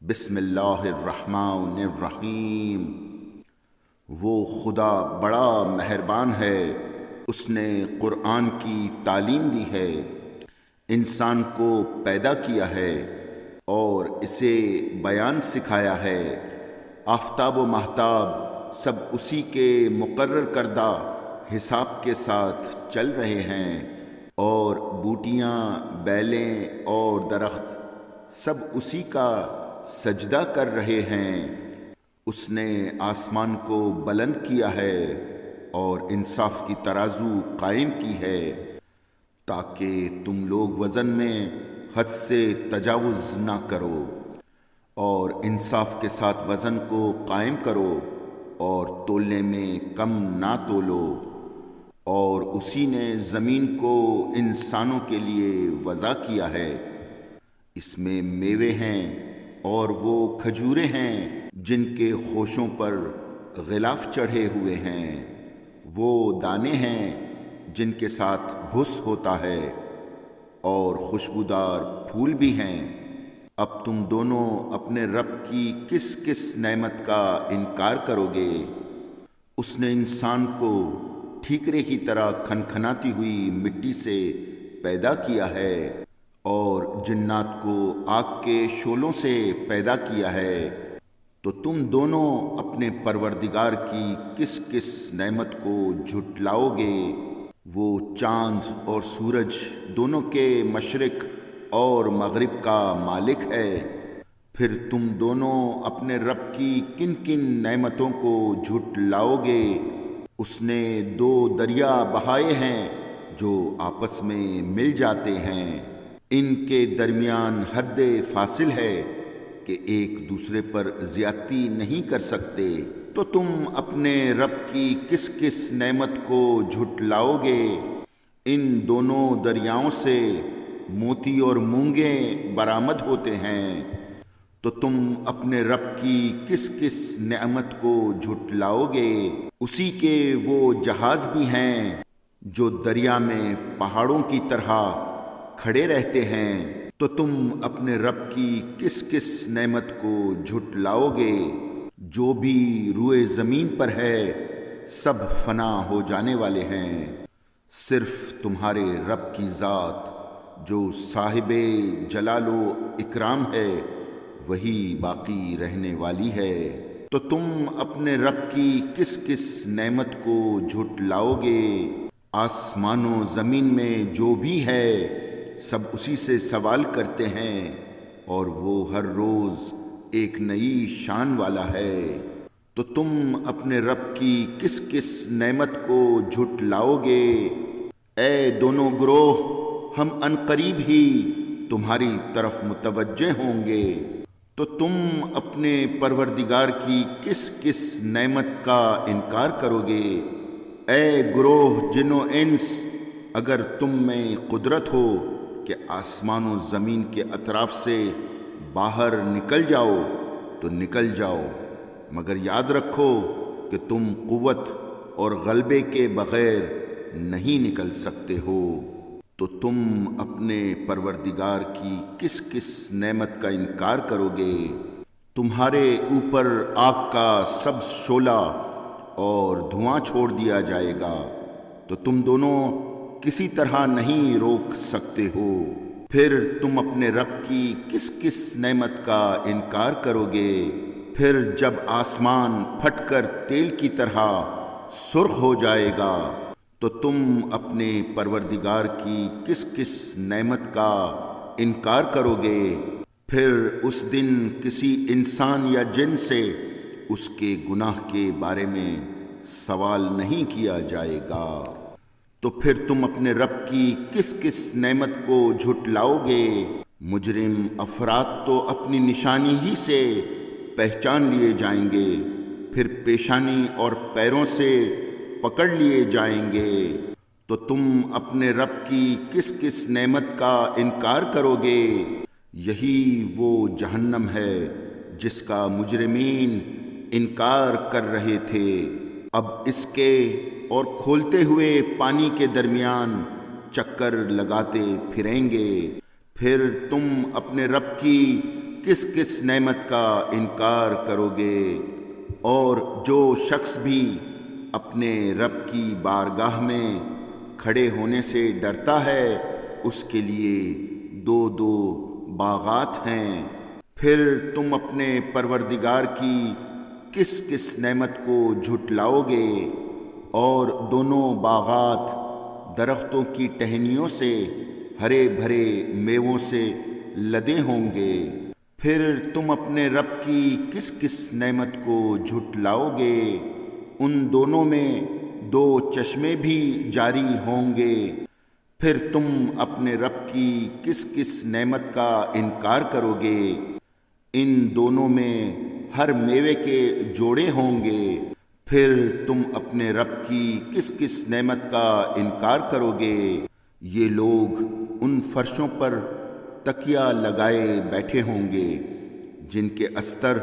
بسم اللہ الرحمن الرحیم۔ وہ خدا بڑا مہربان ہے، اس نے قرآن کی تعلیم دی ہے، انسان کو پیدا کیا ہے اور اسے بیان سکھایا ہے۔ آفتاب و ماہتاب سب اسی کے مقرر کردہ حساب کے ساتھ چل رہے ہیں، اور بوٹیاں، بیلیں اور درخت سب اسی کا سجدہ کر رہے ہیں۔ اس نے آسمان کو بلند کیا ہے اور انصاف کی ترازو قائم کی ہے، تاکہ تم لوگ وزن میں حد سے تجاوز نہ کرو، اور انصاف کے ساتھ وزن کو قائم کرو اور تولنے میں کم نہ تولو۔ اور اسی نے زمین کو انسانوں کے لیے وضع کیا ہے، اس میں میوے ہیں اور وہ کھجوریں ہیں جن کے خوشوں پر غلاف چڑھے ہوئے ہیں، وہ دانے ہیں جن کے ساتھ بھس ہوتا ہے، اور خوشبودار پھول بھی ہیں۔ اب تم دونوں اپنے رب کی کس کس نعمت کا انکار کرو گے؟ اس نے انسان کو ٹھیکرے کی طرح کھنکھناتی ہوئی مٹی سے پیدا کیا ہے، اور جنات کو آگ کے شعلوں سے پیدا کیا ہے۔ تو تم دونوں اپنے پروردگار کی کس کس نعمت کو جھٹلاؤ گے؟ وہ چاند اور سورج دونوں کے مشرق اور مغرب کا مالک ہے۔ پھر تم دونوں اپنے رب کی کن کن نعمتوں کو جھٹلاؤ گے؟ اس نے دو دریا بہائے ہیں جو آپس میں مل جاتے ہیں، ان کے درمیان حد فاصل ہے کہ ایک دوسرے پر زیادتی نہیں کر سکتے۔ تو تم اپنے رب کی کس کس نعمت کو جھٹلاؤ گے؟ ان دونوں دریاؤں سے موتی اور مونگیں برآمد ہوتے ہیں۔ تو تم اپنے رب کی کس کس نعمت کو جھٹلاؤ گے؟ اسی کے وہ جہاز بھی ہیں جو دریا میں پہاڑوں کی طرح کھڑے رہتے ہیں۔ تو تم اپنے رب کی کس کس نعمت کو جھٹلاؤ گے؟ جو بھی روئے زمین پر ہے سب فنا ہو جانے والے ہیں، صرف تمہارے رب کی ذات جو صاحب جلال و اکرام ہے وہی باقی رہنے والی ہے۔ تو تم اپنے رب کی کس کس نعمت کو جھٹلاؤ گے؟ آسمان و زمین میں جو بھی ہے سب اسی سے سوال کرتے ہیں، اور وہ ہر روز ایک نئی شان والا ہے۔ تو تم اپنے رب کی کس کس نعمت کو جھٹلاؤ گے؟ اے دونوں گروہ، ہم عنقریب ہی تمہاری طرف متوجہ ہوں گے۔ تو تم اپنے پروردگار کی کس کس نعمت کا انکار کرو گے؟ اے گروہ جن و انس، اگر تم میں قدرت ہو کہ آسمان و زمین کے اطراف سے باہر نکل جاؤ تو نکل جاؤ، مگر یاد رکھو کہ تم قوت اور غلبے کے بغیر نہیں نکل سکتے ہو۔ تو تم اپنے پروردگار کی کس کس نعمت کا انکار کرو گے؟ تمہارے اوپر آگ کا سبز شعلہ اور دھواں چھوڑ دیا جائے گا، تو تم دونوں کسی طرح نہیں روک سکتے ہو۔ پھر تم اپنے رب کی کس کس نعمت کا انکار کرو گے؟ پھر جب آسمان پھٹ کر تیل کی طرح سرخ ہو جائے گا تو تم اپنے پروردگار کی کس کس نعمت کا انکار کرو گے؟ پھر اس دن کسی انسان یا جن سے اس کے گناہ کے بارے میں سوال نہیں کیا جائے گا۔ تو پھر تم اپنے رب کی کس کس نعمت کو جھٹلاؤ گے؟ مجرم افراد تو اپنی نشانی ہی سے پہچان لیے جائیں گے، پھر پیشانی اور پیروں سے پکڑ لیے جائیں گے۔ تو تم اپنے رب کی کس کس نعمت کا انکار کرو گے؟ یہی وہ جہنم ہے جس کا مجرمین انکار کر رہے تھے۔ اب اس کے اور کھولتے ہوئے پانی کے درمیان چکر لگاتے پھریں گے۔ پھر تم اپنے رب کی کس کس نعمت کا انکار کرو گے؟ اور جو شخص بھی اپنے رب کی بارگاہ میں کھڑے ہونے سے ڈرتا ہے اس کے لیے دو دو باغات ہیں۔ پھر تم اپنے پروردگار کی کس کس نعمت کو جھٹلاؤ گے؟ اور دونوں باغات درختوں کی ٹہنیوں سے ہرے بھرے میووں سے لدے ہوں گے۔ پھر تم اپنے رب کی کس کس نعمت کو جھٹلاؤ گے؟ ان دونوں میں دو چشمے بھی جاری ہوں گے۔ پھر تم اپنے رب کی کس کس نعمت کا انکار کرو گے؟ ان دونوں میں ہر میوے کے جوڑے ہوں گے۔ پھر تم اپنے رب کی کس کس نعمت کا انکار کرو گے؟ یہ لوگ ان فرشوں پر تکیہ لگائے بیٹھے ہوں گے جن کے استر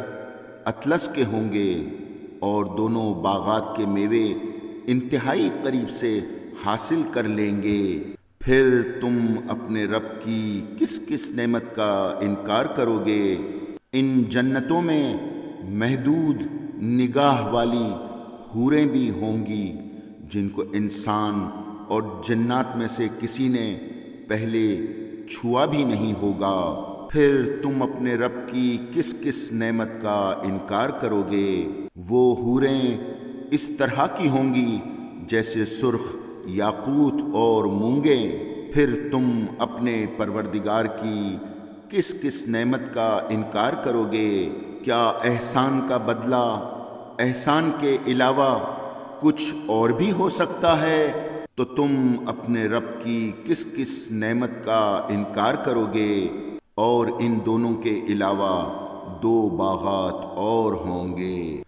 اطلس کے ہوں گے، اور دونوں باغات کے میوے انتہائی قریب سے حاصل کر لیں گے۔ پھر تم اپنے رب کی کس کس نعمت کا انکار کرو گے؟ ان جنتوں میں محدود نگاہ والی حوریں بھی ہوں گی جن کو انسان اور جنات میں سے کسی نے پہلے چھوا بھی نہیں ہوگا۔ پھر تم اپنے رب کی کس کس نعمت کا انکار کرو گے؟ وہ حوریں اس طرح کی ہوں گی جیسے سرخ یاقوت اور مونگیں۔ پھر تم اپنے پروردگار کی کس کس نعمت کا انکار کرو گے؟ کیا احسان کا بدلہ احسان کے علاوہ کچھ اور بھی ہو سکتا ہے؟ تو تم اپنے رب کی کس کس نعمت کا انکار کرو گے؟ اور ان دونوں کے علاوہ دو باغات اور ہوں گے۔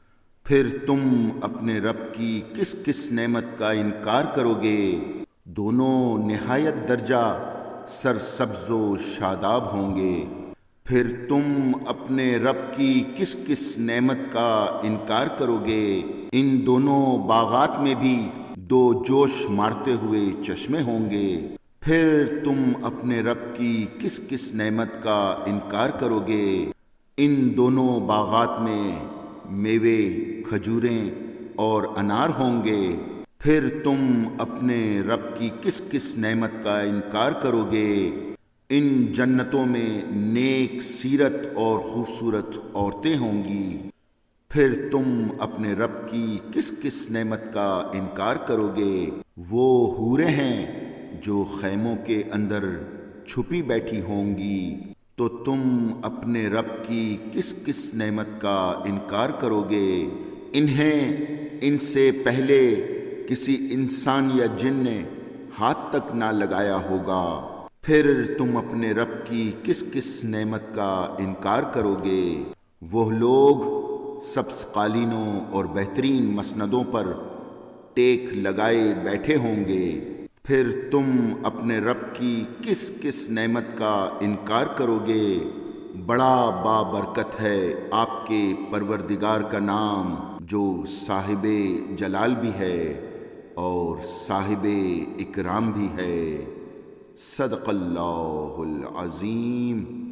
پھر تم اپنے رب کی کس کس نعمت کا انکار کرو گے؟ دونوں نہایت درجہ سرسبز و شاداب ہوں گے۔ پھر تم اپنے رب کی کس کس نعمت کا انکار کرو گے؟ ان دونوں باغات میں بھی دو جوش مارتے ہوئے چشمے ہوں گے۔ پھر تم اپنے رب کی کس کس نعمت کا انکار کرو گے؟ ان دونوں باغات میں میوے کھجوریں اور انار ہوں گے۔ پھر تم اپنے رب کی کس کس نعمت کا انکار کرو گے؟ ان جنتوں میں نیک سیرت اور خوبصورت عورتیں ہوں گی۔ پھر تم اپنے رب کی کس کس نعمت کا انکار کرو گے؟ وہ حوریں ہیں جو خیموں کے اندر چھپی بیٹھی ہوں گی۔ تو تم اپنے رب کی کس کس نعمت کا انکار کرو گے؟ انہیں ان سے پہلے کسی انسان یا جن نے ہاتھ تک نہ لگایا ہوگا۔ پھر تم اپنے رب کی کس کس نعمت کا انکار کرو گے؟ وہ لوگ سبز قالینوں اور بہترین مسندوں پر ٹیک لگائے بیٹھے ہوں گے۔ پھر تم اپنے رب کی کس کس نعمت کا انکار کرو گے؟ بڑا بابرکت ہے آپ کے پروردگار کا نام جو صاحب جلال بھی ہے اور صاحب اکرام بھی ہے۔ صدق اللہ العظیم۔